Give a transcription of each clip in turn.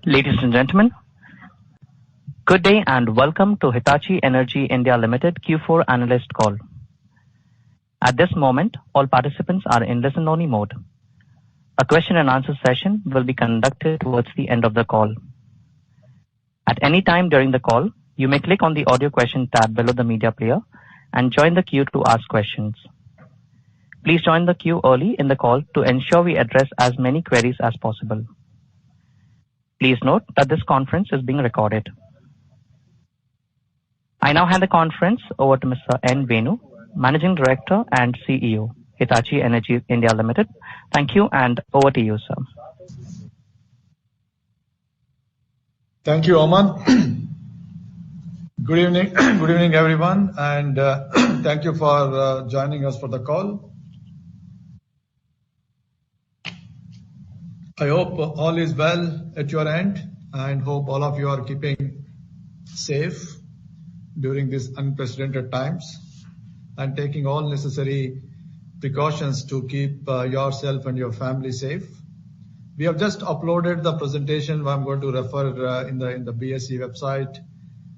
Ladies and gentlemen, good day and welcome to Hitachi Energy India Limited Q4 analyst call. At this moment, all participants are in listen-only mode. A question and answer session will be conducted towards the end of the call. At any time during the call, you may click on the audio question tab below the media player and join the queue to ask questions. Please join the queue early in the call to ensure we address as many queries as possible. Please note that this conference is being recorded. I now hand the conference over to Mr. N. Venu, Managing Director and CEO, Hitachi Energy India Limited. Thank you, and over to you, sir. Thank you, Oman. Good evening, everyone, and thank you for joining us for the call. I hope all is well at your end, and hope all of you are keeping safe during these unprecedented times and taking all necessary precautions to keep yourself and your family safe. We have just uploaded the presentation I'm going to refer in the BSE website,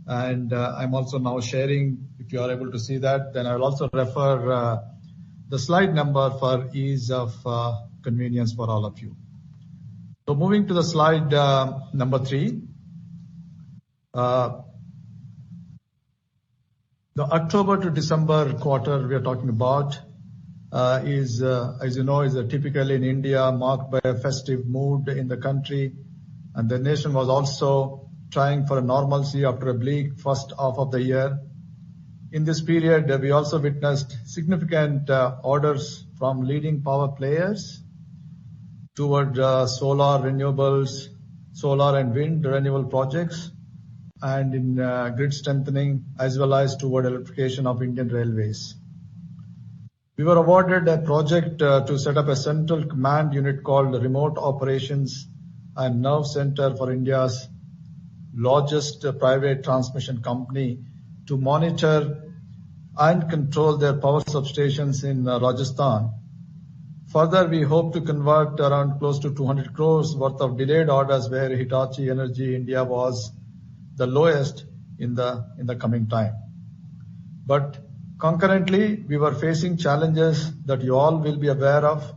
and I'm also now sharing. If you are able to see that, then I will also refer the slide number for ease of convenience for all of you. So moving to the slide number 3. The October to December quarter we are talking about is, as you know, is typically in India marked by a festive mood in the country, and the nation was also trying for a normalcy after a bleak first half of the year. In this period, we also witnessed significant orders from leading power players toward solar renewables, solar and wind renewable projects, and in grid strengthening, as well as toward electrification of Indian railways. We were awarded a project to set up a central command unit called Remote Operations and Nerve Center for India's largest private transmission company to monitor and control their power substations in Rajasthan. Further, we hope to convert around close to 200 crores worth of delayed orders where Hitachi Energy India was the lowest in the coming time. But concurrently, we were facing challenges that you all will be aware of.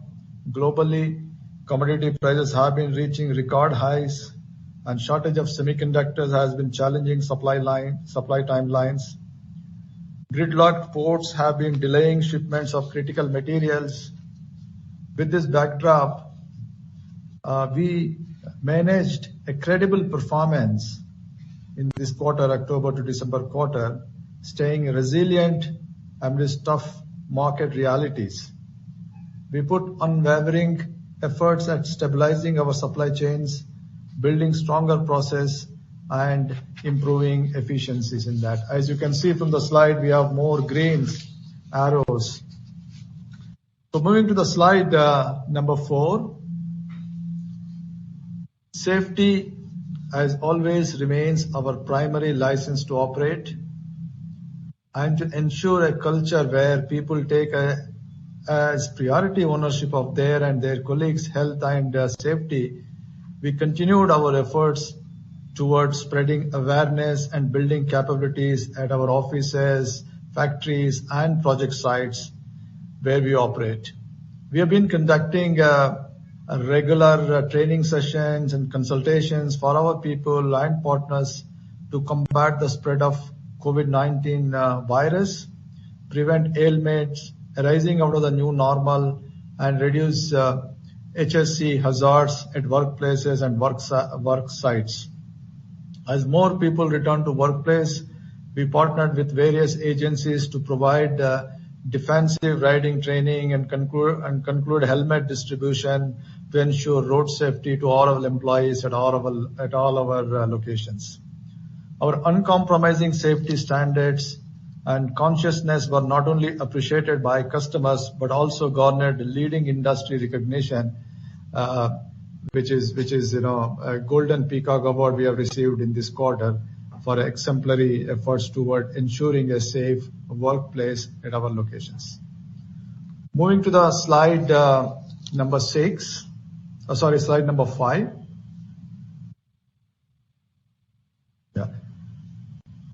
Globally, commodity prices have been reaching record highs, and shortage of semiconductors has been challenging supply timelines. Gridlocked ports have been delaying shipments of critical materials. With this backdrop, we managed a credible performance in this quarter, October to December quarter, staying resilient amidst tough market realities. We put unwavering efforts at stabilizing our supply chains, building stronger process, and improving efficiencies in that. As you can see from the slide, we have more green arrows. So moving to the slide number 4. Safety, as always, remains our primary license to operate, and to ensure a culture where people take as priority ownership of their and their colleagues' health and safety. We continued our efforts towards spreading awareness and building capabilities at our offices, factories, and project sites where we operate. We have been conducting regular training sessions and consultations for our people and partners to combat the spread of COVID-19 virus, prevent ailments arising out of the new normal, and reduce HSC hazards at workplaces and work sites. As more people return to workplace, we partnered with various agencies to provide defensive riding training and conclude helmet distribution to ensure road safety to all our employees at all our locations. Our uncompromising safety standards and consciousness were not only appreciated by customers but also garnered leading industry recognition, which is a Golden Peacock Award we have received in this quarter for exemplary efforts toward ensuring a safe workplace at our locations. Moving to the slide number 5.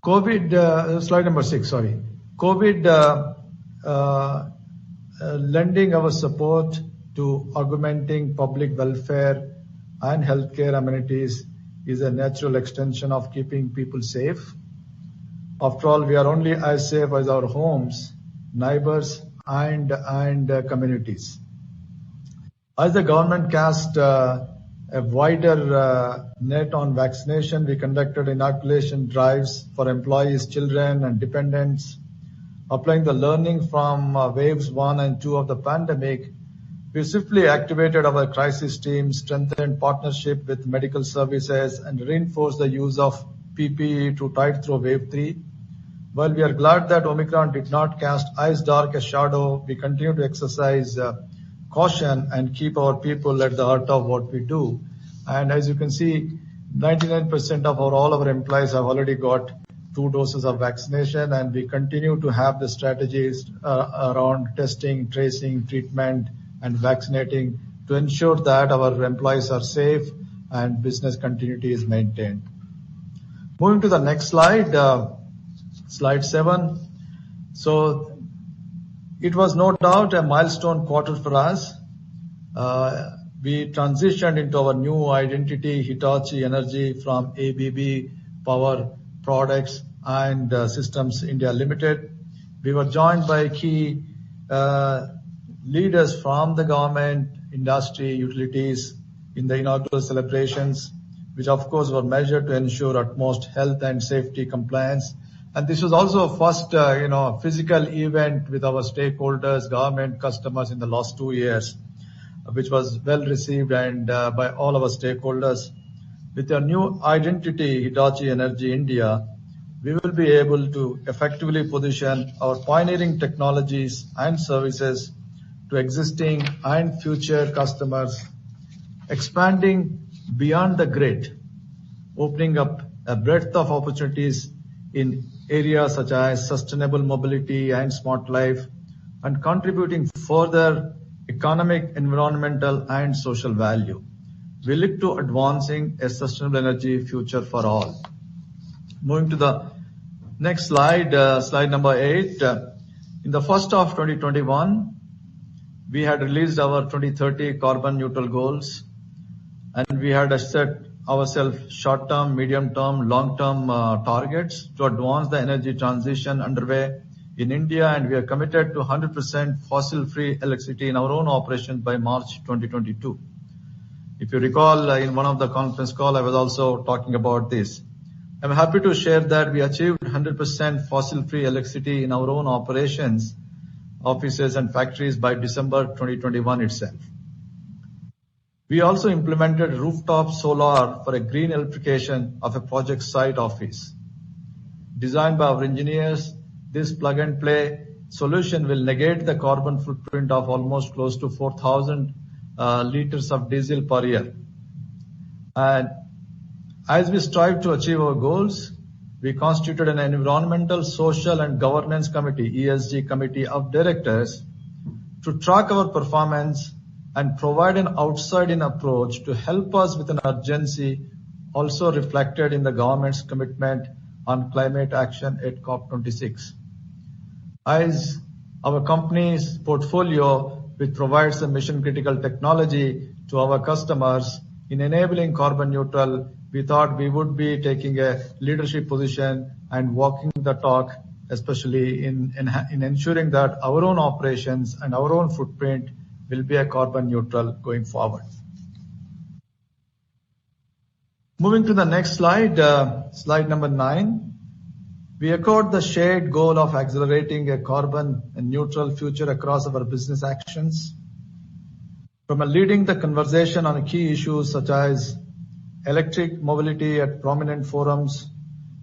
Slide number 6, sorry. Lending our support to augmenting public welfare and healthcare amenities is a natural extension of keeping people safe. After all, we are only as safe as our homes, neighbors, and communities. As the government cast a wider net on vaccination, we conducted inoculation drives for employees, children, and dependents. Applying the learning from waves 1 and 2 of the pandemic, we swiftly activated our crisis team, strengthened partnership with medical services, and reinforced the use of PPE to tide through wave 3. While we are glad that Omicron did not cast as dark a shadow, we continue to exercise caution and keep our people at the heart of what we do. And as you can see, 99% of all our employees have already got 2 doses of vaccination, and we continue to have the strategies around testing, tracing, treatment, and vaccinating to ensure that our employees are safe and business continuity is maintained. Moving to the next slide, slide 7. So it was no doubt a milestone quarter for us. We transitioned into our new identity, Hitachi Energy, from ABB Power Products and Systems India Limited. We were joined by key leaders from the government, industry, utilities in the inaugural celebrations, which of course were measured to ensure utmost health and safety compliance. And this was also a first, physical event with our stakeholders, government, customers in the last 2 years, which was well received and by all our stakeholders. With our new identity, Hitachi Energy India, we will be able to effectively position our pioneering technologies and services to existing and future customers, expanding beyond the grid, opening up a breadth of opportunities in areas such as sustainable mobility and smart life, and contributing further economic, environmental, and social value. We look to advancing a sustainable energy future for all. Moving to the next slide, slide number 8. In the first half of 2021, we had released our 2030 carbon neutral goals, and we had set ourselves short-term, medium-term, long-term targets to advance the energy transition underway in India, and we are committed to 100% fossil-free electricity in our own operation by March 2022. If you recall, in one of the conference call, I was also talking about this. I'm happy to share that we achieved 100% fossil-free electricity in our own operations, offices and factories by December 2021 itself. We also implemented rooftop solar for a green electrification of a project site office. Designed by our engineers, this plug-and-play solution will negate the carbon footprint of almost close to 4,000 liters of diesel per year. And as we strive to achieve our goals, we constituted an environmental, social and governance committee, ESG committee of directors, to track our performance and provide an outside-in approach to help us with an urgency also reflected in the government's commitment on climate action at COP26. As our company's portfolio, which provides a mission-critical technology to our customers in enabling carbon neutral, we thought we would be taking a leadership position and walking the talk, especially in ensuring that our own operations and our own footprint will be a carbon neutral going forward. Moving to the next slide, slide number 9. We echoed the shared goal of accelerating a carbon neutral future across our business actions. From leading the conversation on key issues such as electric mobility at prominent forums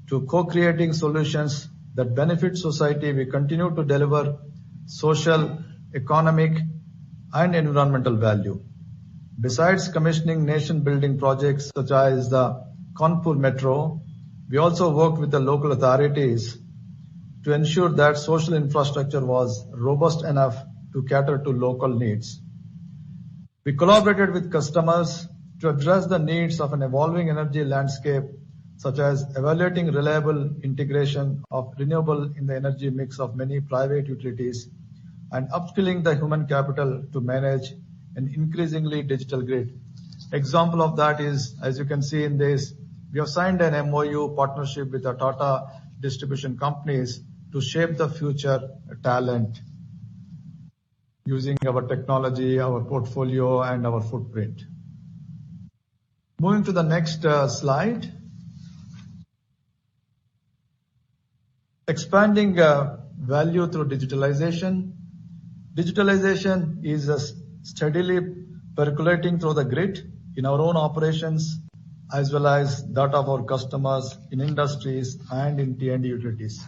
to co-creating solutions that benefit society, we continue to deliver social, economic, and environmental value. Besides commissioning nation-building projects such as the Kanpur Metro, we also worked with the local authorities to ensure that social infrastructure was robust enough to cater to local needs. We collaborated with customers to address the needs of an evolving energy landscape such as evaluating reliable integration of renewable in the energy mix of many private utilities and upskilling the human capital to manage an increasingly digital grid. Example of that is, as you can see in this, we have signed an MOU partnership with the Tata distribution companies to shape the future talent using our technology, our portfolio, and our footprint. Moving to the next slide. Expanding value through digitalization. Digitalization is steadily percolating through the grid in our own operations as well as that of our customers in industries and in T&D utilities.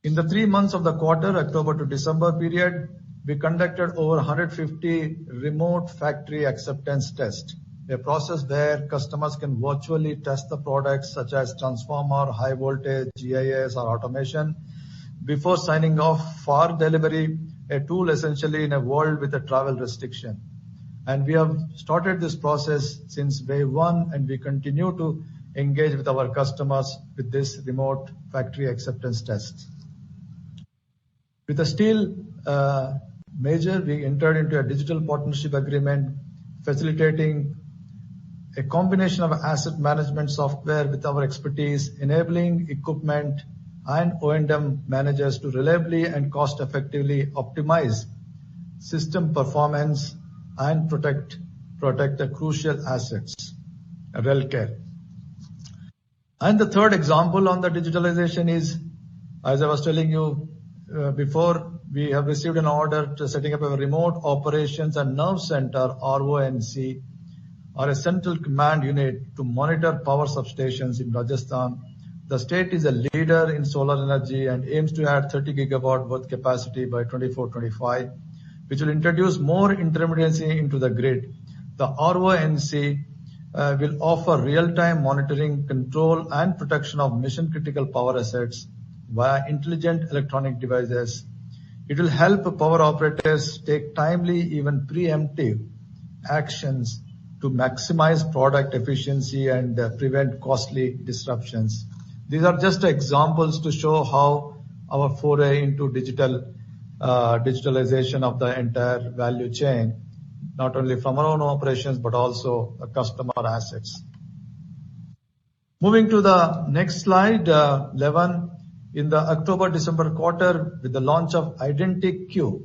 In the 3 months of the quarter, October to December period, we conducted over 150 remote factory acceptance tests, a process where customers can virtually test the products such as transformer, high voltage, GIS or automation before signing off for delivery, a tool essentially in a world with a travel restriction. And we have started this process since day one, and we continue to engage with our customers with this remote factory acceptance test. With the steel major, we entered into a digital partnership agreement facilitating a combination of asset management software with our expertise, enabling equipment and O&M managers to reliably and cost effectively optimize system performance and protect the crucial assets, rail care. And the third example on the digitalization is, as I was telling you before, we have received an order to setting up a remote operations and nerve center, RONC, or a central command unit to monitor power substations in Rajasthan. The state is a leader in solar energy and aims to add 30 gigawatt worth capacity by 24-25, which will introduce more intermittency into the grid. The RONC will offer real-time monitoring, control, and protection of mission-critical power assets via intelligent electronic devices. It will help power operators take timely, even preemptive actions to maximize product efficiency and prevent costly disruptions. These are just examples to show how our foray into digitalization of the entire value chain, not only from our own operations, but also the customer assets. Moving to the next slide, 11. In the October-December quarter, with the launch of IdentiQ,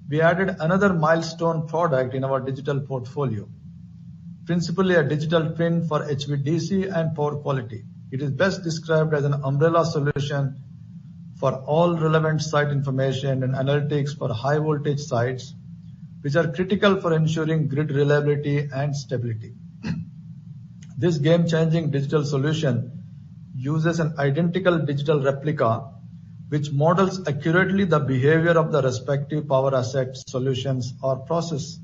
we added another milestone product in our digital portfolio, principally a digital twin for HVDC and power quality. It is best described as an umbrella solution for all relevant site information and analytics for high voltage sites, which are critical for ensuring grid reliability and stability. This game-changing digital solution uses an identical digital replica which models accurately the behavior of the respective power asset solutions or process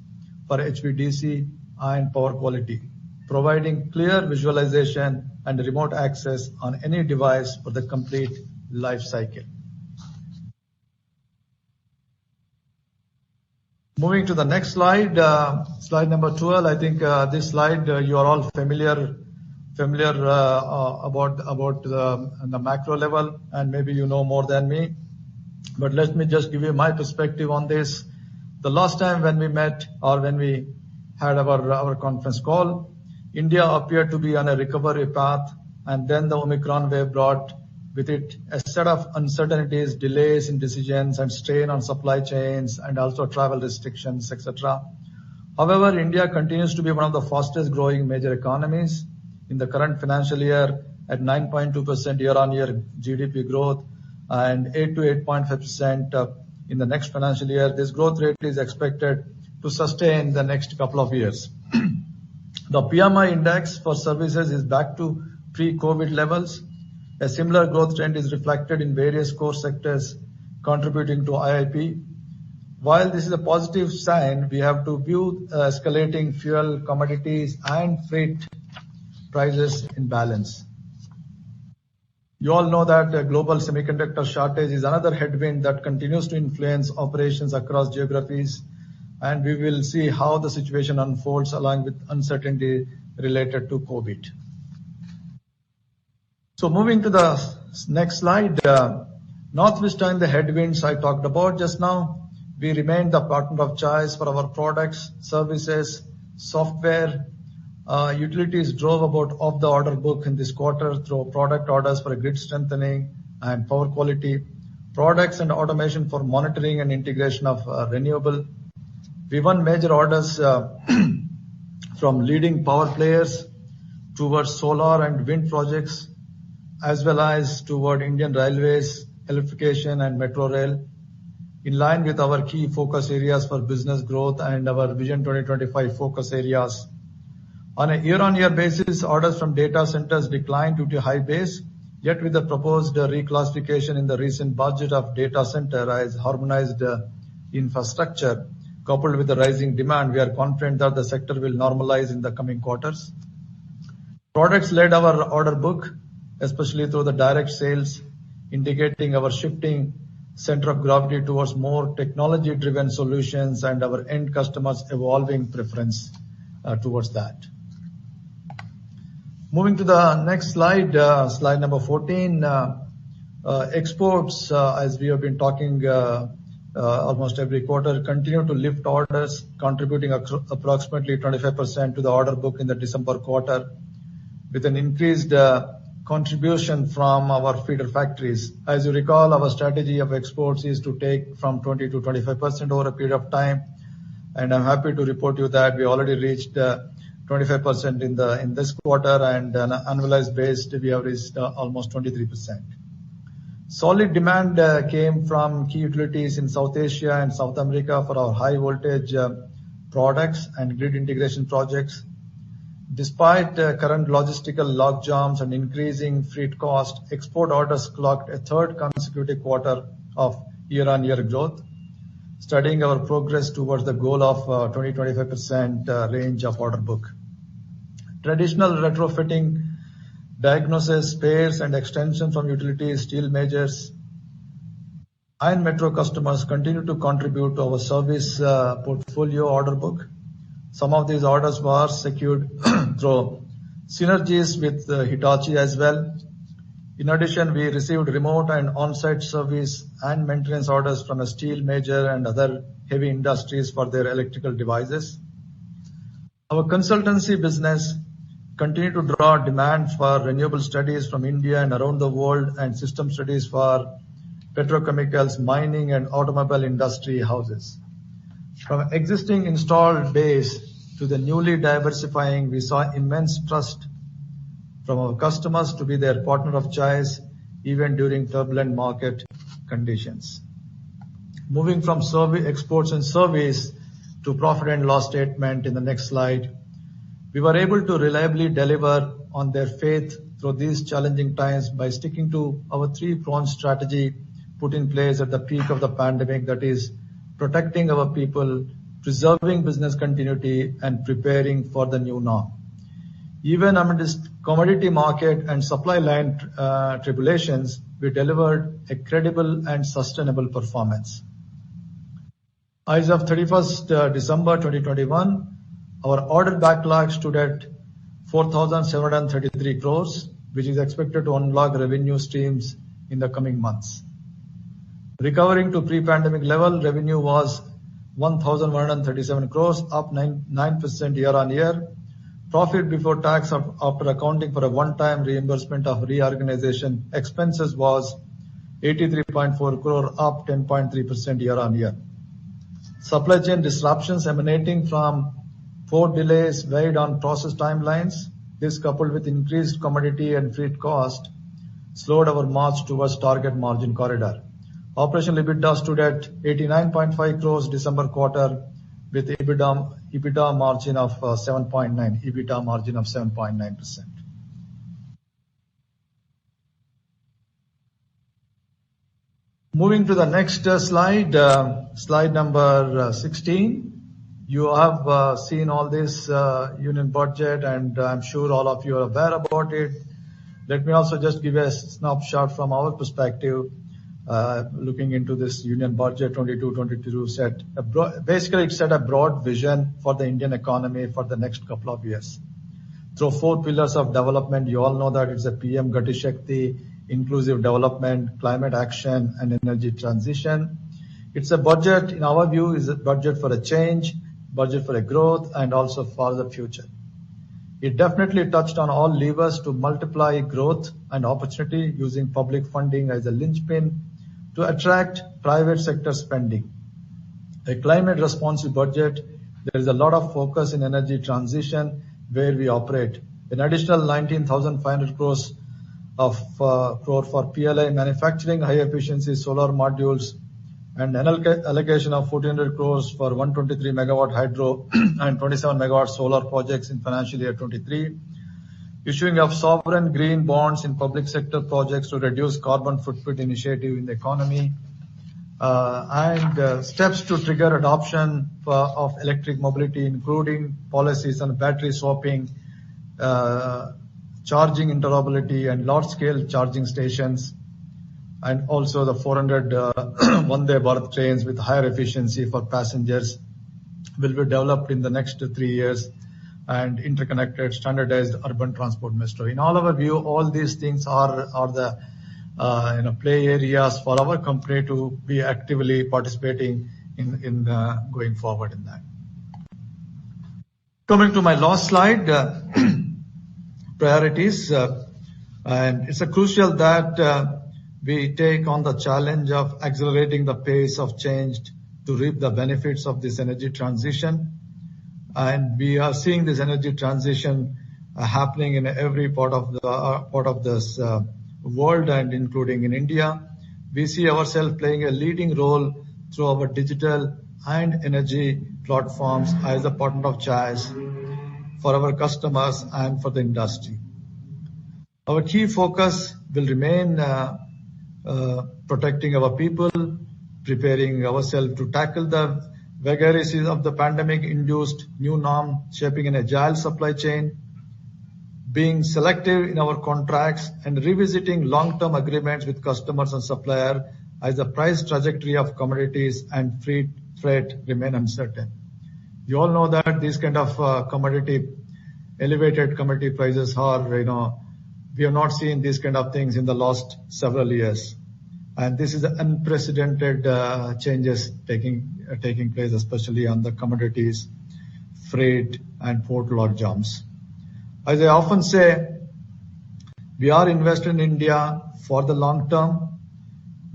for HVDC and power quality, providing clear visualization and remote access on any device for the complete life cycle. Moving to the next slide, slide number 12. I think this slide you are all familiar about the macro level, and maybe you know more than me. But let me just give you my perspective on this. The last time when we met or when we had our conference call, India appeared to be on a recovery path, and then the Omicron wave brought with it a set of uncertainties, delays in decisions, and strain on supply chains, and also travel restrictions, etc. However, India continues to be one of the fastest growing major economies in the current financial year at 9.2% year-on-year GDP growth and 8 to 8.5% in the next financial year. This growth rate is expected to sustain the next couple of years. The PMI index for services is back to pre-COVID levels. A similar growth trend is reflected in various core sectors contributing to IIP. While this is a positive sign, we have to view escalating fuel, commodities, and freight prices in balance. You all know that a global semiconductor shortage is another headwind that continues to influence operations across geographies, and we will see how the situation unfolds along with uncertainty related to COVID. Moving to the next slide, notwithstanding the headwinds I talked about just now, we remain the partner of choice for our products, services, software. Utilities drove about of the order book in this quarter through product orders for grid strengthening and power quality, products and automation for monitoring and integration of renewable. We won major orders from leading power players towards solar and wind projects, as well as toward Indian Railways, electrification and metro rail, in line with our key focus areas for business growth and our Vision 2025 focus areas. On a year-on-year basis, orders from data centers declined due to high base, yet with the proposed reclassification in the recent budget of data center as harmonized infrastructure, coupled with the rising demand, we are confident that the sector will normalize in the coming quarters. Products led our order book, especially through the direct sales, indicating our shifting center of gravity towards more technology-driven solutions and our end customers' evolving preference towards that. Moving to the next slide, slide number 14. Exports, as we have been talking almost every quarter, continue to lift orders, contributing approximately 25% to the order book in the December quarter, with an increased contribution from our feeder factories. As you recall, our strategy of exports is to take from 20 to 25% over a period of time, and I'm happy to report you that we already reached 25% in this quarter, and on an annualized basis, we have reached almost 23%. Solid demand came from key utilities in South Asia and South America for our high voltage products and grid integration projects. Despite current logistical logjams and increasing freight cost, export orders clocked a third consecutive quarter of year-on-year growth, studying our progress towards the goal of 20-25% range of order book. Traditional retrofitting, diagnosis, spares and extension from utilities, steel majors, and metro customers continue to contribute to our service portfolio order book. Some of these orders were secured through synergies with Hitachi as well. In addition, we received remote and on-site service and maintenance orders from a steel major and other heavy industries for their electrical devices. Our consultancy business continued to draw demand for renewable studies from India and around the world, and system studies for petrochemicals, mining and automobile industry houses. From existing installed base to the newly diversifying, we saw immense trust from our customers to be their partner of choice, even during turbulent market conditions. Moving from exports and service to profit and loss statement in the next slide. We were able to reliably deliver on their faith through these challenging times by sticking to our three-pronged strategy put in place at the peak of the pandemic, that is, protecting our people, preserving business continuity, and preparing for the new norm. Even amidst commodity market and supply line tribulations, we delivered a credible and sustainable performance. As of 31st December 2021, our order backlog stood at 4,733 crores, which is expected to unlock revenue streams in the coming months. Recovering to pre-pandemic level, revenue was 1,137 crores, up 9% year-on-year. Profit before tax after accounting for a one-time reimbursement of reorganization expenses was 83.4 crore, up 10.3% year-on-year. Supply chain disruptions emanating from port delays weighed on process timelines. This, coupled with increased commodity and freight cost, slowed our march towards target margin corridor. Operational EBITDA stood at 89.5 crores December quarter, with EBITDA margin of 7.9%. Moving to the next slide, slide number 16. You have seen all this union budget, and I'm sure all of you are aware about it. Let me also just give a snapshot from our perspective. Looking into this union budget 22-22 basically it set a broad vision for the Indian economy for the next couple of years. through 4 pillars of development. You all know that it's a PM Gati Shakti, inclusive development, climate action, and energy transition. It's a budget, in our view, is a budget for a change, budget for a growth, and also for the future. It definitely touched on all levers to multiply growth and opportunity using public funding as a linchpin to attract private sector spending. A climate responsive budget, there is a lot of focus in energy transition where we operate. An additional 19,500 crores crore for PLI manufacturing high efficiency solar modules, and an allocation of 1,400 crores for 123 megawatt hydro and 27 megawatt solar projects in financial year 23. Issuing of sovereign green bonds in public sector projects to reduce carbon footprint initiative in the economy, and steps to trigger adoption of electric mobility, including policies on battery swapping, charging interoperability, and large-scale charging stations, and also the 400 Vande Bharat trains with higher efficiency for passengers will be developed in the next 3 years, and interconnected standardized urban transport metro. In all our view, all these things are the play areas for our company to be actively participating in going forward in that. Coming to my last slide, priorities, and it's crucial that we take on the challenge of accelerating the pace of change to reap the benefits of this energy transition. And we are seeing this energy transition happening in every part of this world, and including in India. We see ourselves playing a leading role through our digital and energy platforms as a partner of choice for our customers and for the industry. Our key focus will remain protecting our people, preparing ourselves to tackle the vagaries of the pandemic-induced new norm, shaping an agile supply chain, being selective in our contracts, and revisiting long-term agreements with customers and suppliers as the price trajectory of commodities and freight remain uncertain. You all know that these kind of elevated commodity prices are, we have not seen these kind of things in the last several years. And this is unprecedented changes taking place, especially on the commodities, freight, and port log jumps. As I often say, we are invested in India for the long term.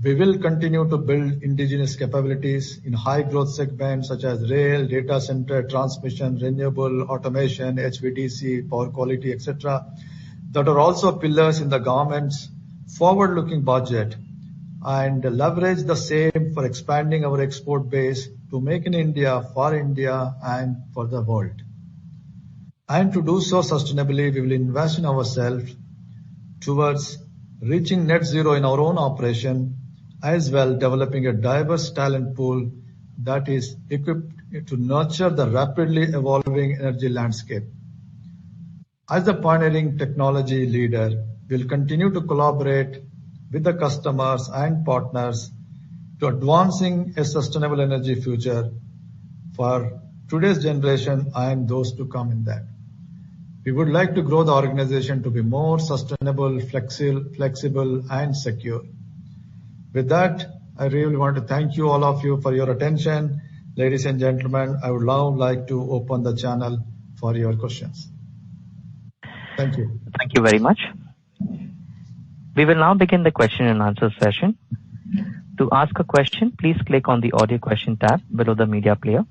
We will continue to build indigenous capabilities in high growth segments such as rail, data center, transmission, renewable, automation, HVDC, power quality, etc., that are also pillars in the government's forward-looking budget, and leverage the same for expanding our export base to make in India, for India, and for the world. And to do so sustainably, we will invest in ourselves towards reaching net zero in our own operation, as well developing a diverse talent pool that is equipped to nurture the rapidly evolving energy landscape. As a pioneering technology leader, we'll continue to collaborate with the customers and partners to advancing a sustainable energy future for today's generation and those to come in that. We would like to grow the organization to be more sustainable, flexible, and secure. With that, I really want to thank you, all of you, for your attention. Ladies and gentlemen, I would now like to open the channel for your questions. Thank you. Thank you very much. We will now begin the question and answer session. To ask a question, please click on the audio question tab below the media player.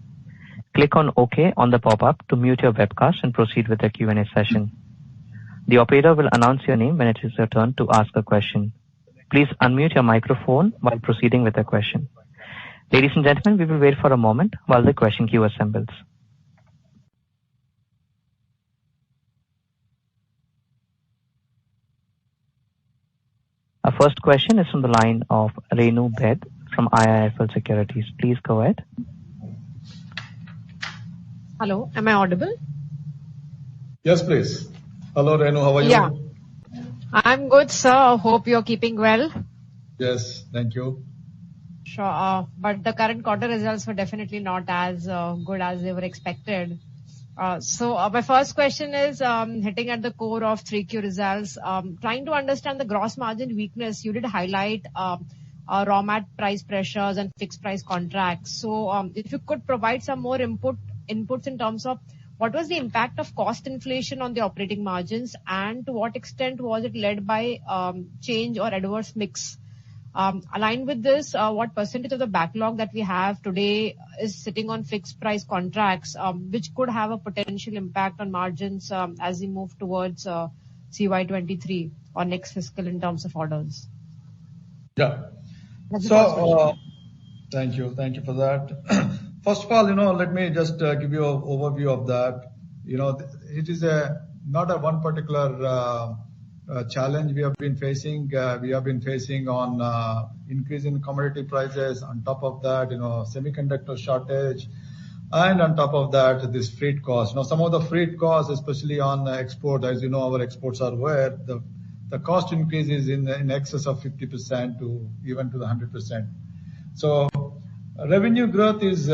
Click on OK on the pop-up to mute your webcast and proceed with the Q&A session. The operator will announce your name when it is your turn to ask a question. Please unmute your microphone while proceeding with the question. Ladies and gentlemen, we will wait for a moment while the question queue assembles. Our first question is from the line of Renu Baid from IIFL Securities. Please go ahead. Hello, am I audible? Yes, please. Hello, Renu, how are you? Yeah, I'm good, sir. Hope you're keeping well. Yes, thank you. Sure, but the current quarter results were definitely not as good as they were expected. My first question is hitting at the core of 3Q results. Trying to understand the gross margin weakness, you did highlight raw mat price pressures and fixed price contracts. So if you could provide some more inputs in terms of what was the impact of cost inflation on the operating margins, and to what extent was it led by change or adverse mix? Aligned with this, what percentage of the backlog that we have today is sitting on fixed price contracts, which could have a potential impact on margins as we move towards CY23 or next fiscal in terms of orders? Yeah. That's the first question. Thank you. Thank you for that. First of all, let me just give you an overview of that. It is not a one particular challenge we have been facing. We have been facing on increase in commodity prices. On top of that, semiconductor shortage, and on top of that, this freight cost. Now, some of the freight costs, especially on export, as you know, our exports are where the cost increase is in excess of 50% to even to the 100%. So revenue growth is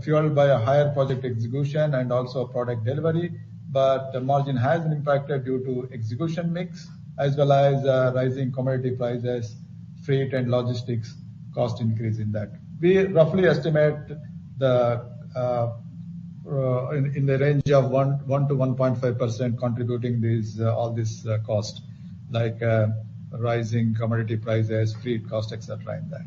fueled by a higher project execution and also product delivery, but the margin has been impacted due to execution mix as well as rising commodity prices, freight and logistics cost increase in that. We roughly estimate in the range of 1 to 1.5% contributing all this cost, like rising commodity prices, freight cost, etc. in that.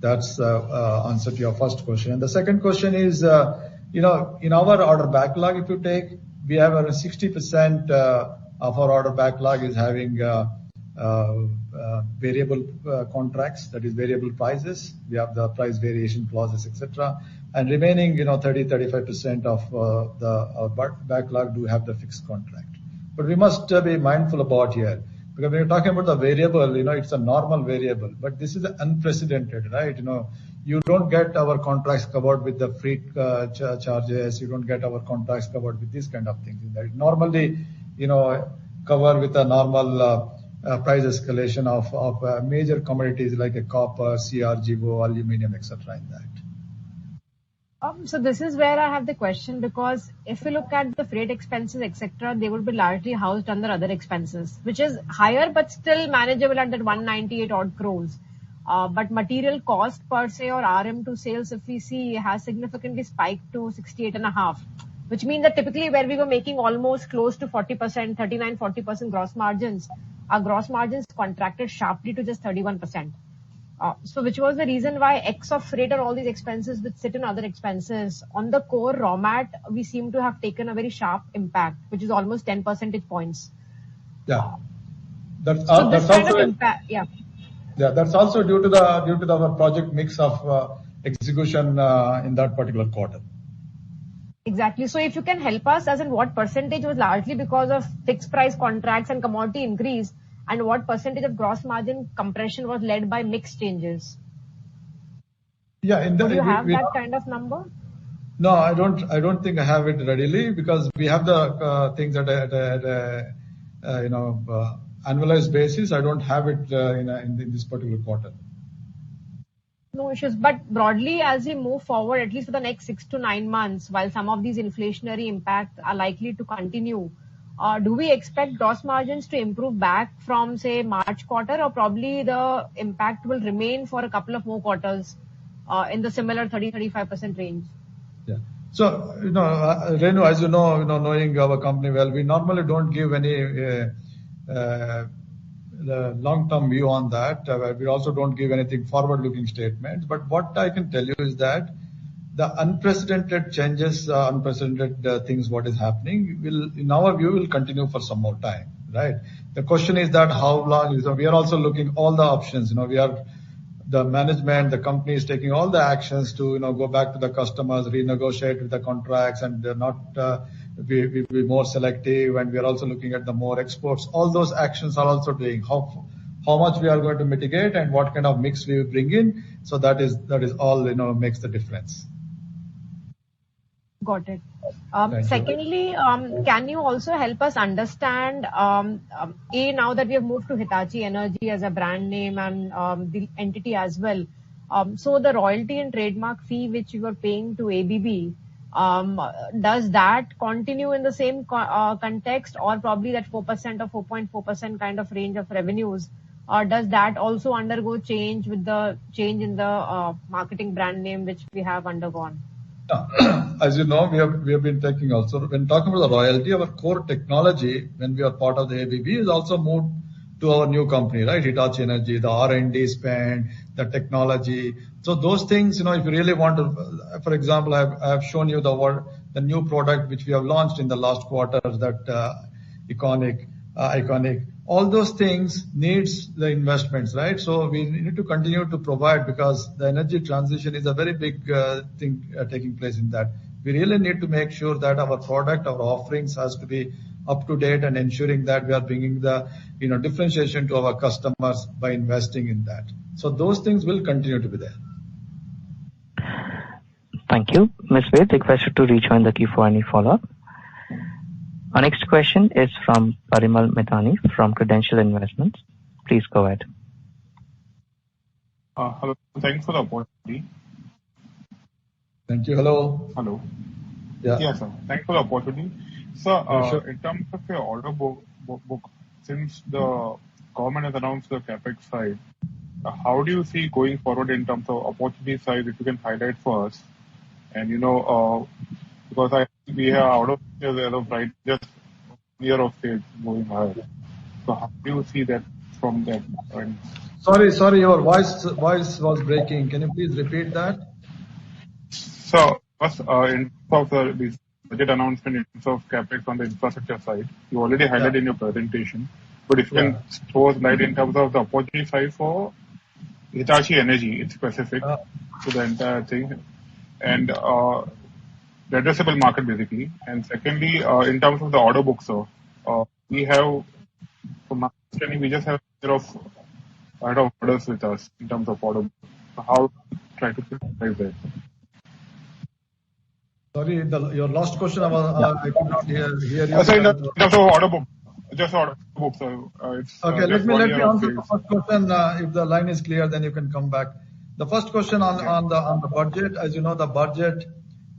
That's answer to your first question. And the second question is, in our order backlog, if you take, we have around 60% of our order backlog is having variable contracts, that is variable prices. We have the price variation clauses, etc. And remaining, 30-35% of the backlog do have the fixed contract. But we must be mindful about here. Because when you're talking about the variable, it's a normal variable, but this is unprecedented, right? You don't get our contracts covered with the freight charges. You don't get our contracts covered with these kind of things. Normally, cover with a normal price escalation of major commodities like a copper, CRGO, aluminum, etc. in that. So this is where I have the question, because if you look at the freight expenses, etc., they would be largely housed under other expenses, which is higher but still manageable at that 198 odd crores. But material cost per se or RM to sales, if we see, has significantly spiked to 68.5, which means that typically where we were making almost close to 40%, 39-40% gross margins, our gross margins contracted sharply to just 31%. So which was the reason why X of freight or all these expenses which sit in other expenses on the core raw mat, we seem to have taken a very sharp impact, which is almost 10 percentage points. Yeah. That's also impact. Yeah. Yeah, that's also due to our project mix of execution in that particular quarter. Exactly. So if you can help us, as in what percentage was largely because of fixed price contracts and commodity increase, and what percentage of gross margin compression was led by mix changes? Yeah, do you have that kind of number? No, I don't think I have it readily, because we have the things at annualized basis. I don't have it in this particular quarter. No issues. But broadly, as we move forward, at least for the next 6 to 9 months, while some of these inflationary impacts are likely to continue, do we expect gross margins to improve back from, say, March quarter, or probably the impact will remain for a couple of more quarters in the similar 30-35% range? Yeah. So, Renu, as you know, knowing our company well, we normally don't give any long-term view on that. We also don't give anything forward-looking statements. But what I can tell you is that the unprecedented changes, unprecedented things, what is happening, in our view, will continue for some more time, right? The question is that how long we are also looking all the options. The management, the company is taking all the actions to, go back to the customers, renegotiate with the contracts, and not be more selective. And we are also looking at the more exports. All those actions are also doing how much we are going to mitigate and what kind of mix we will bring in. So that is all, makes the difference. Got it. Secondly, can you also help us understand, now that we have moved to Hitachi Energy as a brand name and the entity as well, so the royalty and trademark fee which you were paying to ABB, Does that continue in the same context, or probably that 4% or 4.4% kind of range of revenues? Or does that also undergo change with the change in the marketing brand name which we have undergone? As you know, we have been taking also, when talking about the royalty, our core technology, when we are part of the ABB, is also moved to our new company, right? Hitachi Energy, the R&D spend, the technology. So those things, if you really want to, for example, I have shown you the new product which we have launched in the last quarter, that iconic. All those things needs the investments, right? So we need to continue to provide, because the energy transition is a very big thing taking place in that. We really need to make sure that our product, our offerings has to be up to date, and ensuring that we are bringing the differentiation to our customers by investing in that. So those things will continue to be there. Thank you. Ms. Ved, requested to rejoin the queue for any follow-up. Our next question is from Parimal Mithani from Credential Investments. Please go ahead. Hello. Thanks for the opportunity. Thank you. Hello. Hello. Yeah. Yes, sir. Thanks for the opportunity. So, Sure. in terms of your order book, since the government has announced the capex side, how do you see going forward in terms of opportunity side, if you can highlight for us? And because we are out of right, just year of sales going ahead. So how do you see that from that point? Sorry, your voice was breaking. Can you please repeat that? So, first, in terms of this budget announcement in terms of capex on the infrastructure side, you already highlighted in your presentation. But if you can throw light in terms of the opportunity side for Hitachi Energy, it's specific to the entire thing, and the addressable market basically. And secondly, in terms of the order book, so we have, from my understanding, we just have a lot of orders with us in terms of order book. So how try to price that? Sorry, your last question, I could not hear you. In terms of order book, just order book. So it's okay. Let me answer the first question. If the line is clear, then you can come back. The first question on the budget, as you know, the budget,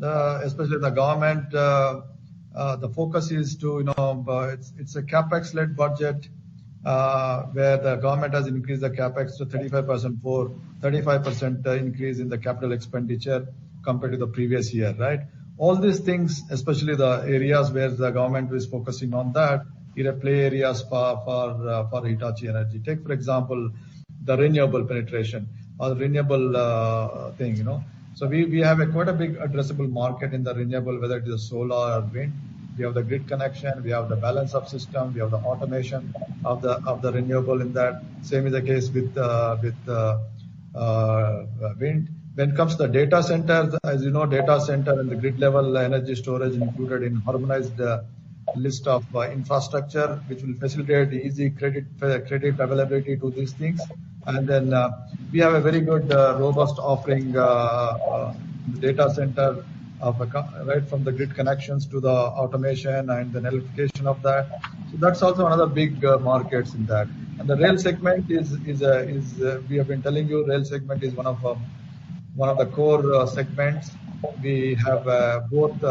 especially the government, the focus is to it's a capex-led budget, where the government has increased the capex to 35% increase in the capital expenditure compared to the previous year, right? All these things, especially the areas where the government is focusing on that, are play areas for Hitachi Energy. Take, for example, the renewable penetration or the renewable thing, So we have quite a big addressable market in the renewable, whether it is solar or wind. We have the grid connection, we have the balance of system, we have the automation of the renewable in that. Same is the case with wind. When it comes to the data centers, as you know, data center and the grid level energy storage included in harmonized list of infrastructure, which will facilitate easy credit availability to these things. And then we have a very good robust offering data center right from the grid connections to the automation and the electrification of that. So that's also another big markets in that. And the rail segment is we have been telling you, rail segment is one of the core segments. We have both.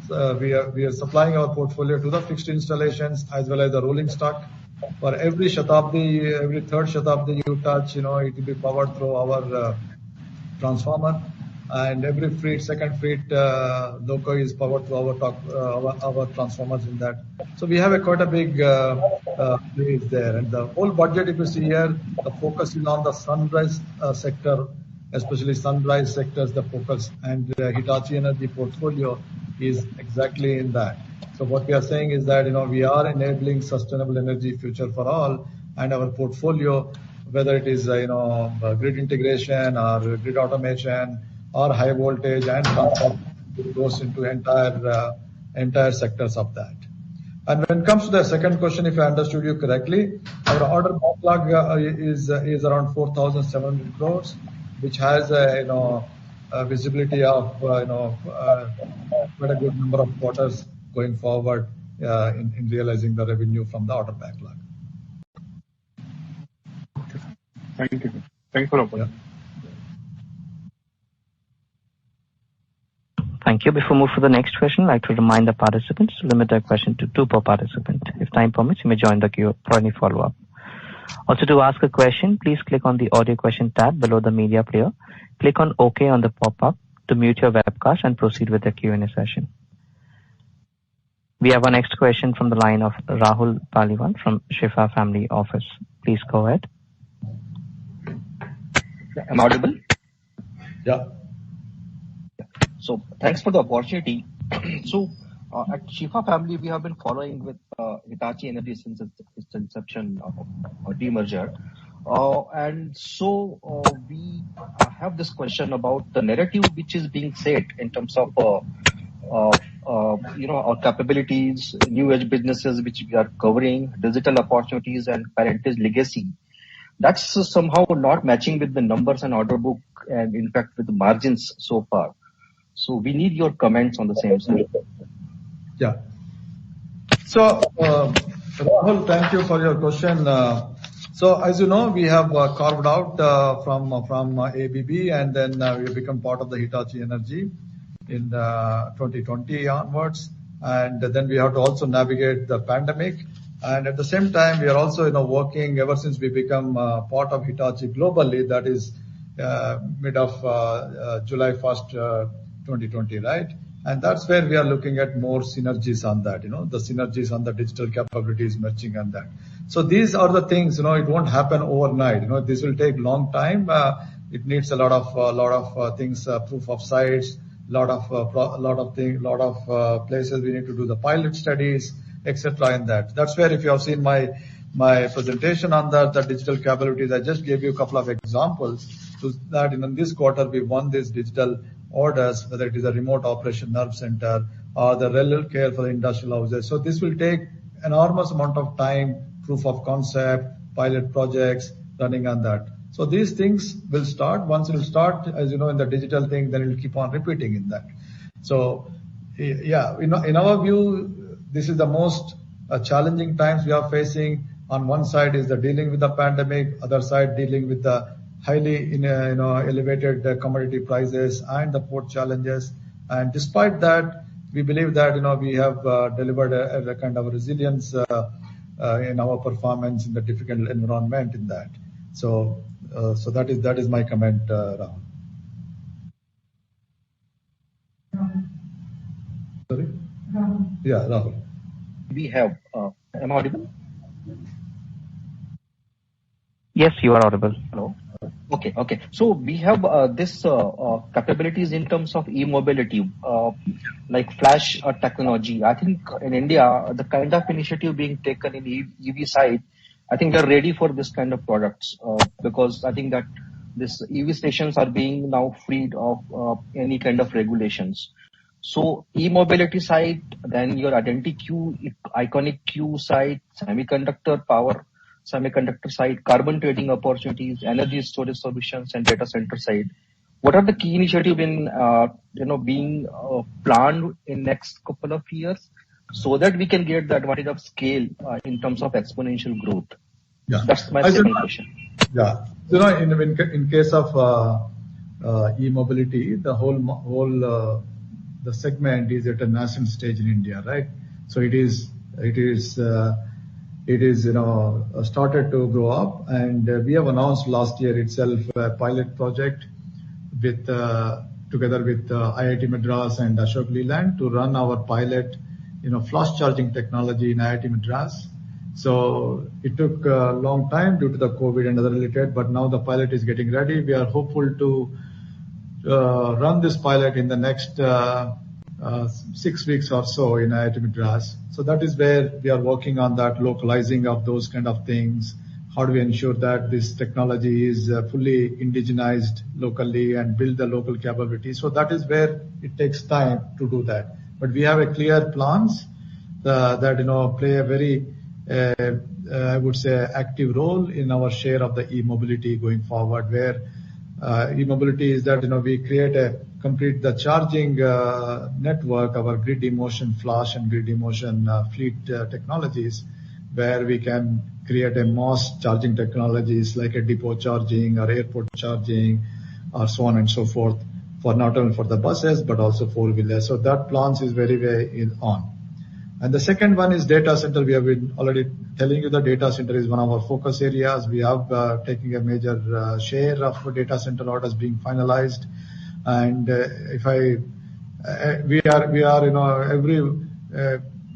We are supplying our portfolio to the fixed installations as well as the rolling stock. For every Shatabdi, every third Shatabdi you touch, it will be powered through our transformer, and every second freight loco is powered through our transformers in that. So we have quite a big place there. And the whole budget, if you see here, the focus is on the sunrise sector, especially sunrise sectors, the focus, and Hitachi Energy portfolio is exactly in that. So what we are saying is that we are enabling sustainable energy future for all, and our portfolio, whether it is grid integration or grid automation or high voltage and transformer, goes into entire sectors of that. And when it comes to the second question, if I understood you correctly, our order backlog is around 4,700 crores, which has a visibility of quite a good number of quarters going forward in realizing the revenue from the order backlog. Thank you. Thanks for the opportunity. Thank you. Before we move to the next question, I'd like to remind the participants to limit their question to 2 per participant. If time permits, you may join the queue for any follow-up. Also, to ask a question, please click on the audio question tab below the media player. Click on OK on the pop-up to mute your webcast and proceed with the Q&A session. We have our next question from the line of Rahul Paliwal from Shifa Family Office. Please go ahead. Am I audible? Yeah. So thanks for the opportunity. So at Shifa Family, we have been following with Hitachi Energy since its inception or demerger. And so we have this question about the narrative which is being set in terms of our capabilities, new age businesses which we are covering, digital opportunities and parentage legacy. That's somehow not matching with the numbers and order book and in fact with the margins so far. So we need your comments on the same side. Yeah. So Rahul, thank you for your question. So as you know, we have carved out from ABB and then we become part of the Hitachi Energy in 2020 onwards. And then we have to also navigate the pandemic. And at the same time, we are also working ever since we become part of Hitachi globally, that is mid of July 1st, 2020, right? And that's where we are looking at more synergies on that, the synergies on the digital capabilities merging on that. So these are the things, it won't happen overnight. This will take long time. It needs a lot of things, proof of sites, lot of places we need to do the pilot studies, etc. in that. That's where if you have seen my presentation on the digital capabilities, I just gave you a couple of examples to that in this quarter we won these digital orders, whether it is a remote operation nerve center or the rural care for the industrial houses. So this will take enormous amount of time, proof of concept, pilot projects running on that. So these things will start. Once it will start, as you know, in the digital thing, then it will keep on repeating in that. So yeah, in our view, this is the most challenging times we are facing. On one side is the dealing with the pandemic, other side dealing with the highly elevated commodity prices and the port challenges. And despite that, we believe that we have delivered a kind of resilience in our performance in the difficult environment in that. So that is my comment, Rahul. Sorry? Rahul. Yeah, Rahul. We have, am I audible? Yes, you are audible. Hello. Okay. So we have this capabilities in terms of e-mobility, like flash technology. I think in India, the kind of initiative being taken in EV side, I think they're ready for this kind of products because I think that this EV stations are being now freed of any kind of regulations. So e-mobility side, then your identity queue, iconic queue side, semiconductor side, carbon trading opportunities, energy storage solutions, and data center side. What are the key initiatives in being planned in next couple of years, so that we can get the advantage of scale in terms of exponential growth? Yeah, that's my second question. Yeah, in case of e-mobility, the whole the segment is at a nascent stage in India, right? So it is started to grow up, and we have announced last year itself a pilot project with together with IIT Madras and Ashok Leland to run our pilot flash charging technology in IIT Madras. So it took a long time due to the COVID and other related, but now the pilot is getting ready. We are hopeful to run this pilot in the next 6 weeks or so in IIT Madras. So that is where we are working on that localizing of those kind of things. How do we ensure that this technology is fully indigenized locally and build the local capability? So that is where it takes time to do that. But we have a clear plans that play a very I would say active role in our share of the e-mobility going forward, where e-mobility is that we create complete the charging network, our grid emotion flash and grid emotion fleet technologies, where we can create a mass charging technologies like a depot charging or airport charging or so on and so forth for not only for the buses, but also four-wheelers. So that plans is very on. And the second one is data center. We have been already telling you the data center is one of our focus areas. We have taking a major share of data center orders being finalized. And we are every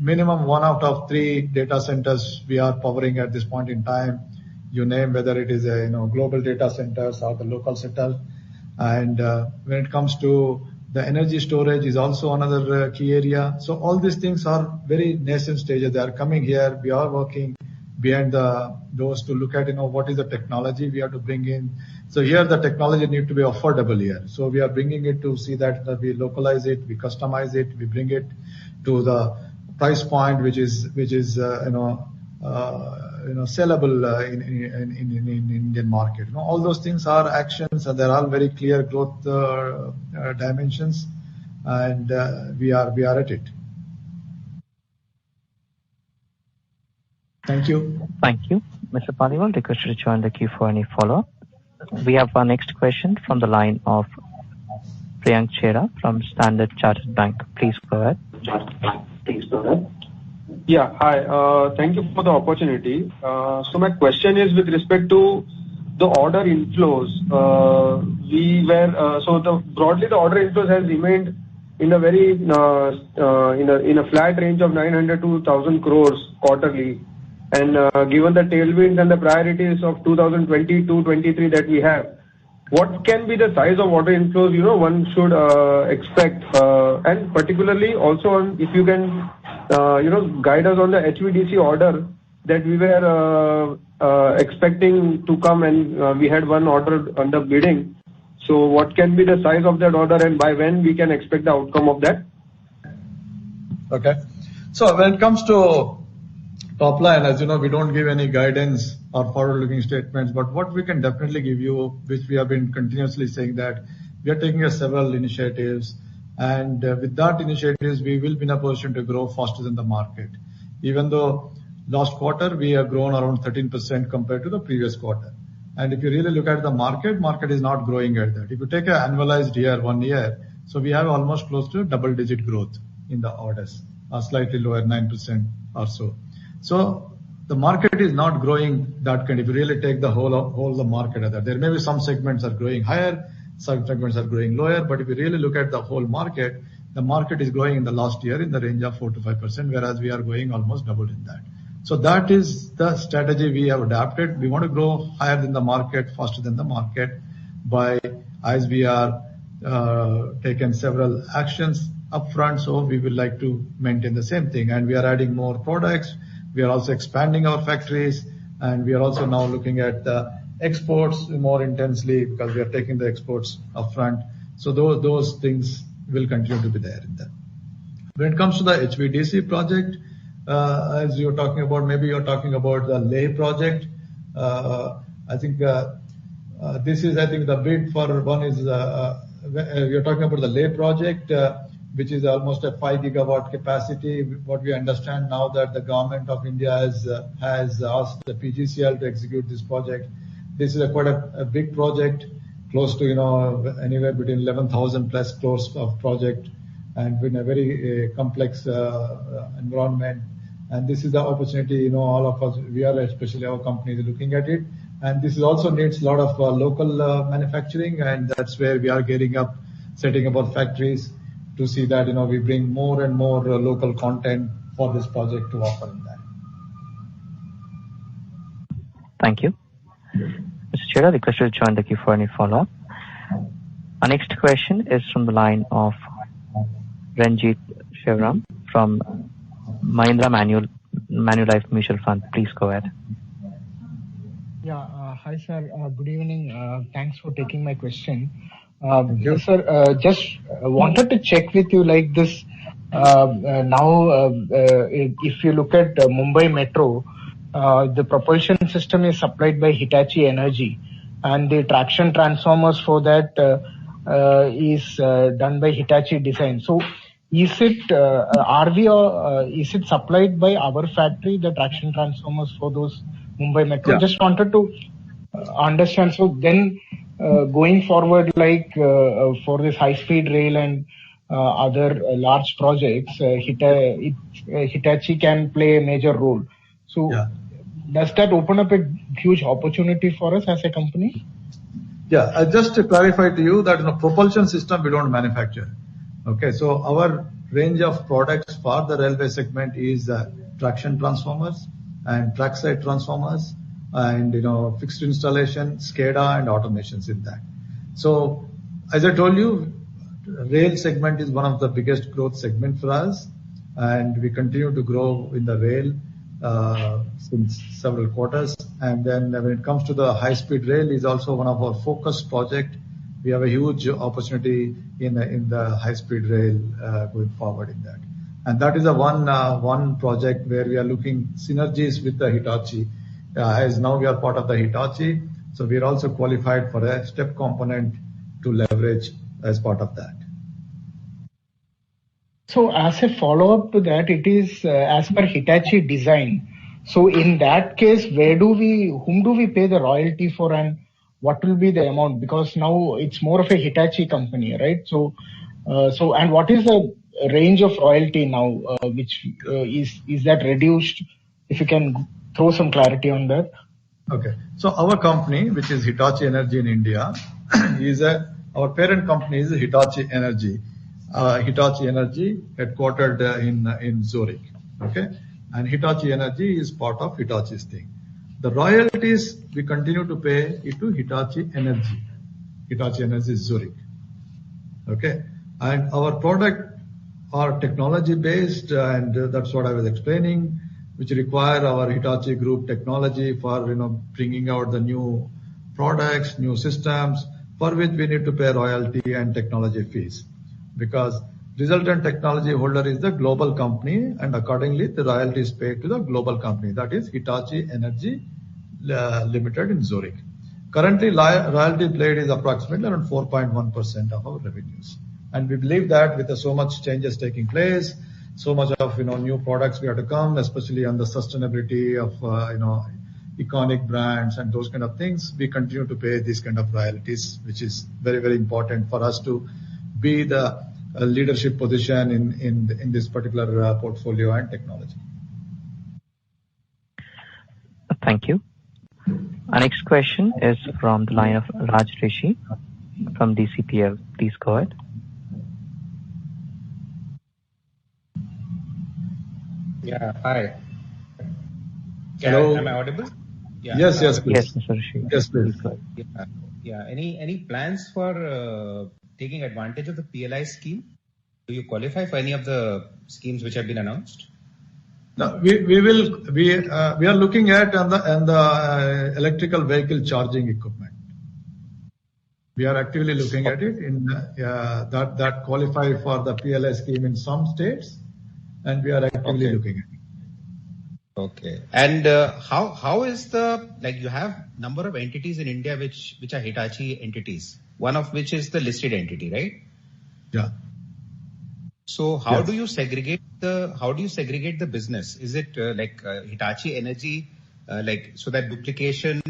minimum 1 out of 3 data centers we are powering at this point in time. You name whether it is global data centers or the local center. And when it comes to the energy storage is also another key area. So all these things are very nascent stages. They are coming here. We are working behind the doors to look at what is the technology we have to bring in. So here the technology need to be affordable here. So we are bringing it to see that we localize it, we customize it, we bring it to the price point which is sellable in Indian market. All those things are actions, and they're all very clear growth dimensions, and we are at it. Thank you. Thank you, Mr. Paliwal. Request you to join the queue for any follow-up. We have our next question from the line of Priyank Chheda from Standard Chartered Bank. Please go ahead. Yeah, hi. Thank you for the opportunity. So my question is with respect to the order inflows. Broadly the order inflows has remained in a very in a flat range of 900 to 1,000 crores quarterly. And given the tailwinds and the priorities of 2022-23 that we have, what can be the size of order inflows one should expect, and particularly also on, if you can guide us on the HVDC order that we were expecting to come, and we had one order under bidding. So what can be the size of that order, and by when we can expect the outcome of that? Okay. So when it comes to top line, as you know, we don't give any guidance or forward-looking statements, but what we can definitely give you, which we have been continuously saying, that we are taking several initiatives, and with that initiatives, we will be in a position to grow faster than the market. Even though last quarter we have grown around 13% compared to the previous quarter. And if you really look at the market is not growing at that. If you take an annualized year, 1 year, so we have almost close to double-digit growth in the orders, slightly lower, 9% or so. So the market is not growing that kind. If you really take the whole of the market at that, there may be some segments are growing higher, some segments are growing lower, but if you really look at the whole market, the market is growing in the last year in the range of 4 to 5%, whereas we are growing almost double in that. So that is the strategy we have adapted. We want to grow higher than the market, faster than the market, as we are taken several actions upfront. So we would like to maintain the same thing, and we are adding more products. We are also expanding our factories, and we are also now looking at exports more intensely because we are taking the exports upfront. So those things will continue to be there in that. When it comes to the HVDC project, as you're talking about, maybe you're talking about the Leh project. I think this is, the bid for one is, you're talking about the Leh project, which is almost a 5 gigawatt capacity. What we understand now that the government of India has asked the PGCL to execute this project. This is quite a big project, close to anywhere between 11,000 plus crores of project, and in a very complex environment. And this is the opportunity, all of us, we are, especially our company, is looking at it. And this also needs a lot of local manufacturing, and that's where we are setting up our factories to see that we bring more and more local content for this project to offer in that. Thank you. Mr. Chheda, request you to join the queue for any follow-up. Our next question is from the line of Ranjit Shivram from Mahindra Manulife Mutual Fund. Please go ahead. Yeah, hi sir. Good evening. Thanks for taking my question. Yes, sir. Just wanted to check with you like this. Now, if you look at Mumbai Metro, the propulsion system is supplied by Hitachi Energy, and the traction transformers for that is done by Hitachi Design. So, is it is it supplied by our factory, the traction transformers for those Mumbai Metro? Yeah. Just wanted to understand. So then, going forward, like for this high-speed rail and other large projects, Hitachi can play a major role. So, does that open up a huge opportunity for us as a company? Yeah, just to clarify to you that propulsion system we don't manufacture. Okay, so our range of products for the railway segment is traction transformers and trackside transformers and fixed installation, SCADA and automations in that. So as I told you, rail segment is one of the biggest growth segment for us, and we continue to grow in the rail since several quarters. And then when it comes to the high-speed rail, is also one of our focused project. We have a huge opportunity in the high-speed rail going forward in that. And that is a one project where we are looking synergies with the Hitachi. As now we are part of the Hitachi, so we are also qualified for a step component to leverage as part of that. So as a follow-up to that, it is as per Hitachi design. So in that case, whom do we pay the royalty for, and what will be the amount? Because now it's more of a Hitachi company, right? So and what is the range of royalty now, which is that reduced? If you can throw some clarity on that. Okay. So our company, which is Hitachi Energy in India, our parent company is Hitachi Energy. Hitachi Energy headquartered in Zurich. Okay. And Hitachi Energy is part of Hitachi's thing. The royalties we continue to pay it to Hitachi Energy. Hitachi Energy is Zurich. Okay. And our product are technology based, and that's what I was explaining, which require our Hitachi Group technology for bringing out the new products, new systems, for which we need to pay royalty and technology fees, because resultant technology holder is the global company, and accordingly the royalty is paid to the global company, that is Hitachi Energy Limited in Zurich. Currently, royalty paid is approximately around 4.1% of our revenues, and we believe that with so much changes taking place, so much of new products we have to come, especially on the sustainability of iconic brands and those kind of things, we continue to pay these kind of royalties, which is very, very important for us to be the leadership position in this particular portfolio and technology. Thank you. Our next question is from the line of Raj Rishi from DCPL. Please go ahead. Yeah, hi. Hello. Am I audible? Yeah, yes, please. Yes, Mr. Rishi. Yes, please. Yeah. Any plans for taking advantage of the PLI scheme? Do you qualify for any of the schemes which have been announced? No, we are looking at on the electrical vehicle charging equipment. We are actively looking at it in that qualify for the PLI scheme in some states, and we are actively looking at it. Okay. And how is you have number of entities in India which are Hitachi entities, one of which is the listed entity, right? Yeah. So how do you segregate the business? Is it Hitachi Energy, so that duplication,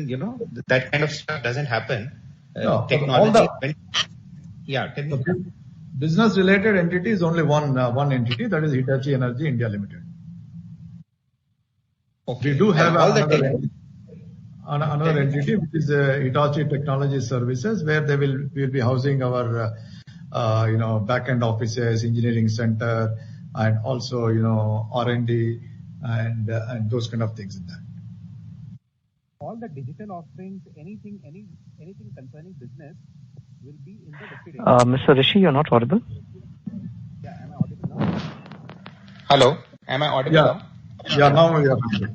that kind of stuff doesn't happen? No, technology. Tell me. Okay. Business related entity is only one entity, that is Hitachi Energy India Limited. Okay. We do have another entity, which is Hitachi Technology Services, where they will be housing our back-end offices, engineering center, and also R&D and those kind of things in that. All the digital offerings, anything concerning business will be in the listed entity. Mr. Rishi, you're not audible. Yeah, am I audible now? Hello, am I audible now? Yeah, now we are audible.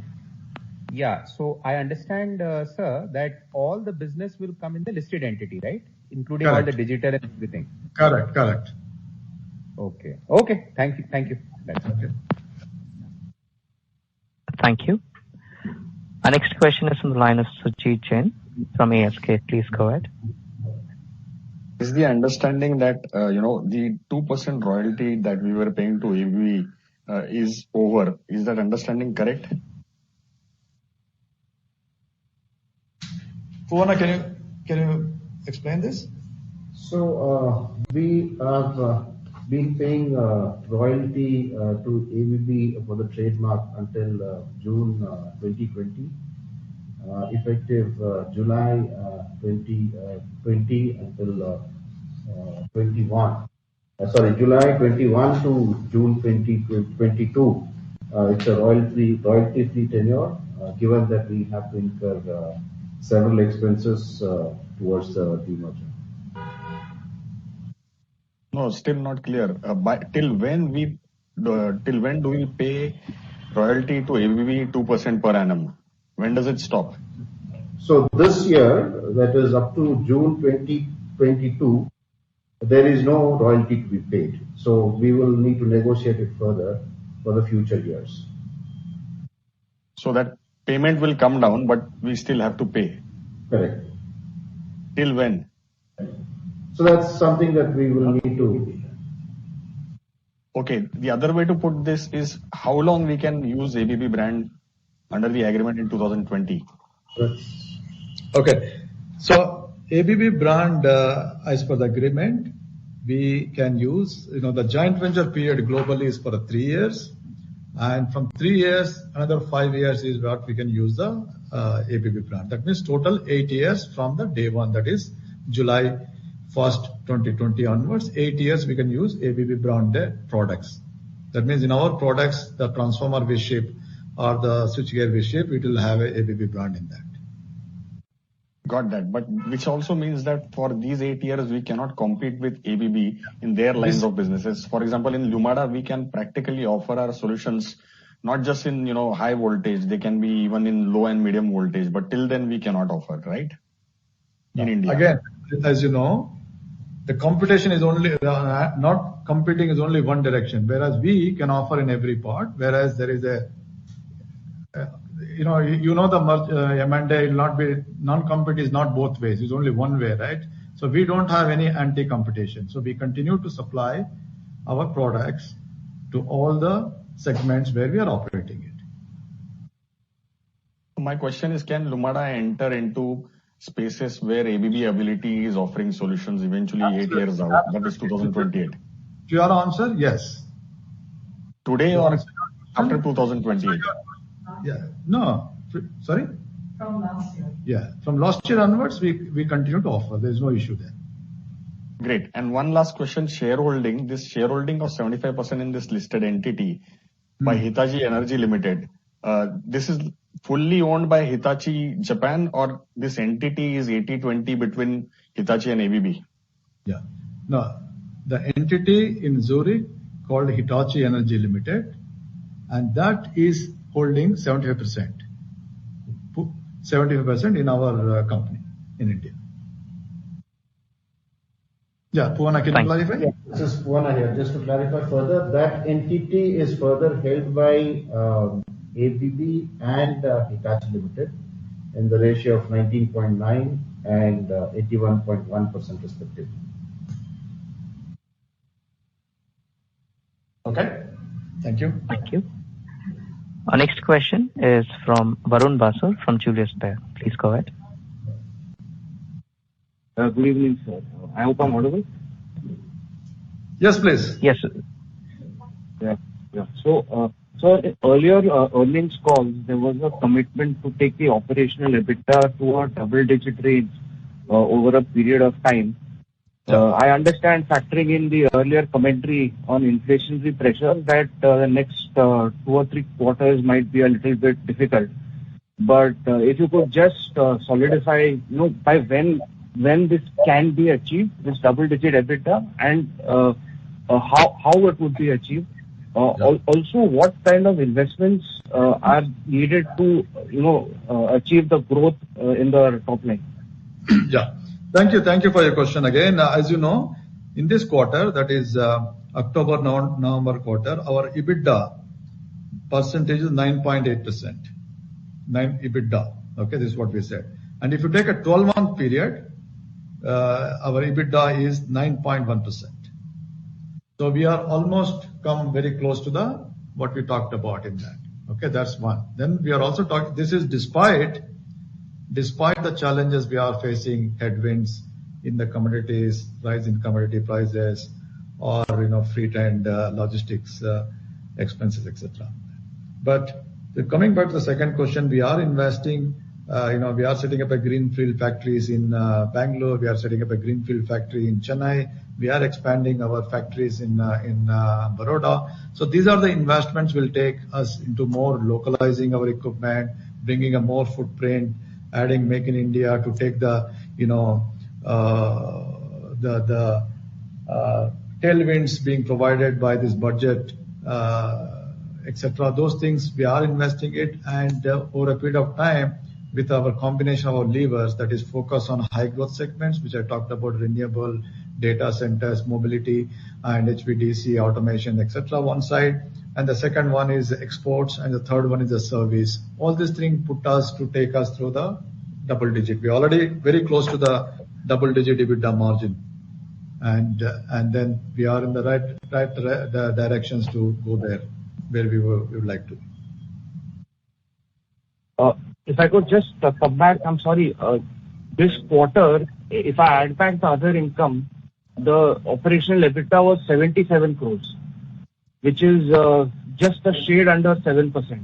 Yeah, so I understand, sir, that all the business will come in the listed entity, right? Including all the digital and everything. Correct. Okay. Thank you. That's okay. Thank you. Our next question is from the line of Sujit Jain from ASK. Please go ahead. Is the understanding that the 2% royalty that we were paying to ABB is over? Is that understanding correct? Puvana, can you explain this? So we have been paying royalty to ABB for the trademark until June 2020, effective July 2020 until 21. July 21 to June 2022. It's a royalty-free tenure, given that we have to incur several expenses towards the demerger. No, still not clear. Till when do we pay royalty to ABB 2% per annum? When does it stop? So this year, that is up to June 2022, there is no royalty to be paid. So we will need to negotiate it further for the future years. So that payment will come down, but we still have to pay. Correct. Till when? So that's something that we will need to. Okay. The other way to put this is how long we can use ABB brand under the agreement in 2020. Okay. So ABB brand, as per the agreement, we can use, the joint venture period globally is for 3 years. And from 3 years, another 5 years is what we can use the ABB brand. That means total 8 years from the day one, that is July 1st, 2020 onwards, 8 years we can use ABB branded products. That means in our products, the transformer we ship or the switchgear we ship, it will have a ABB brand in that. Got that. But which also means that for these 8 years, we cannot compete with ABB in their lines of businesses. For example, in Lumada, we can practically offer our solutions not just in, high voltage, they can be even in low and medium voltage, but till then we cannot offer, right? In India. Again, as you know, the competition is only, not competing is only one direction, whereas we can offer in every part, whereas there is a, the M&A will not be, non-compete is not both ways, it's only one way, right? So we don't have any anti-competition. So we continue to supply our products to all the segments where we are operating it. My question is, can Lumada enter into spaces where ABB Ability is offering solutions eventually 8 years out? That is 2028. To your answer, yes. Today or after 2028? Yeah. No. Sorry? From last year. Yeah. From last year onwards, we continue to offer. There is no issue there. Great. And one last question, shareholding. This shareholding of 75% in this listed entity by Hitachi Energy Limited. This is fully owned by Hitachi Japan, or this entity is 80-20 between Hitachi and ABB? Yeah. No. The entity in Zurich called Hitachi Energy Limited, and that is holding 75%. 75% in our company in India. Yeah, Puvana, can you clarify? Yeah, this is Puvana here. Just to clarify further, that entity is further held by ABB and Hitachi Limited in the ratio of 19.9 and 81.1% respectively. Okay. Thank you. Thank you. Our next question is from Varun Basur from Julius Baer. Please go ahead. Good evening, sir. I hope I'm audible. Yes, please. Yes, sir. Yeah. So, earlier earnings calls, there was a commitment to take the operational EBITDA to a double-digit range over a period of time. I understand, factoring in the earlier commentary on inflationary pressure, that the next 2 or 3 quarters might be a little bit difficult. But if you could just solidify, by when this can be achieved, this double-digit EBITDA, and how it would be achieved. Also, what kind of investments are needed to, achieve the growth in the top line? Yeah. Thank you for your question again. As you know, in this quarter, that is October, November quarter, our EBITDA percentage is 9.8%. 9 EBITDA. Okay, this is what we said. And if you take a 12-month period, our EBITDA is 9.1%. So we are almost come very close to what we talked about in that. Okay, that's one. Then we are also talking, this is despite the challenges we are facing, headwinds in the commodities, rise in commodity prices, or freight and logistics expenses, etc. But coming back to the second question, we are investing. We are setting up a greenfield factories in Bangalore. We are setting up a greenfield factory in Chennai. We are expanding our factories in Baroda. So these are the investments will take us into more localizing our equipment, bringing a more footprint, adding Make in India to take the tailwinds being provided by this budget, etc. Those things we are investing it, and over a period of time, with our combination of our levers, that is focus on high growth segments, which I talked about, renewable, data centers, mobility, and HVDC, automation, etc. one side, and the second one is exports, and the third one is the service. All these things put us to take us through the double digit. We're already very close to the double digit EBITDA margin, and then we are in the right directions to go there where we would like to. If I could just come back, I'm sorry. This quarter, if I add back the other income, the operational EBITDA was 77 crores, which is just a shade under 7%.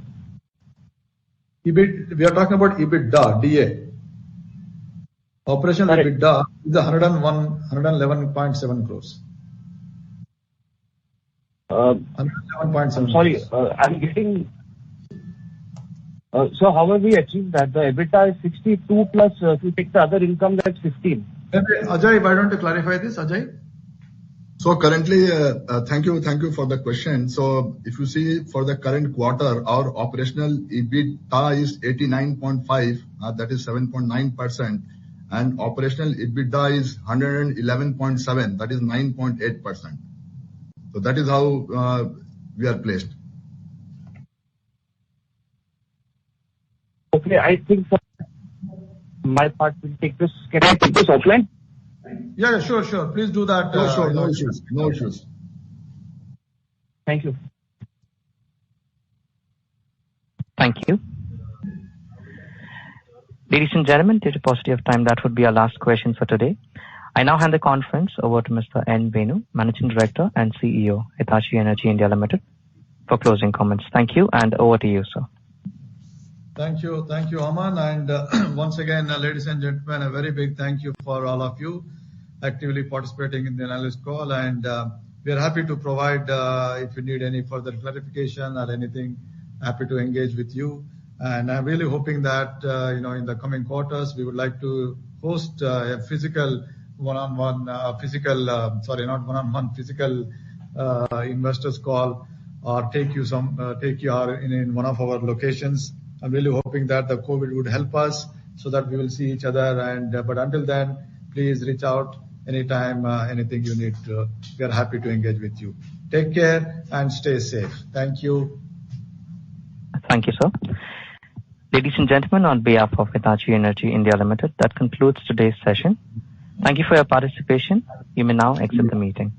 We are talking about EBITDA, DA. Operational EBITDA is 111.7 crores. 111.7. I'm sorry, I'm getting. So how have we achieved that? The EBITDA is 62 plus, if you take the other income, that's 15. Ajay, why don't you clarify this, Ajay? So currently, thank you for the question. So if you see for the current quarter, our operational EBITDA is 89.5, that is 7.9%, and operational EBITDA is 111.7, that is 9.8%. So that is how we are placed. Okay, I think my part will take this. Can I take this offline? Yeah, sure. Please do that. Sure, no issues. Thank you. Thank you. Ladies and gentlemen, due to paucity of time, that would be our last question for today. I now hand the conference over to Mr. N. Venu, Managing Director and CEO, Hitachi Energy India Limited, for closing comments. Thank you, and over to you, sir. Thank you, Aman. And once again, ladies and gentlemen, a very big thank you for all of you actively participating in the analyst call. And we are happy to provide, if you need any further clarification or anything, happy to engage with you. And I'm really hoping that, in the coming quarters, we would like to host a physical physical investors call, or take you in one of our locations. I'm really hoping that the COVID would help us so that we will see each other. But until then, please reach out anytime, anything you need. We are happy to engage with you. Take care and stay safe. Thank you. Thank you, sir. Ladies and gentlemen, on behalf of Hitachi Energy India Limited, that concludes today's session. Thank you for your participation. You may now exit the meeting.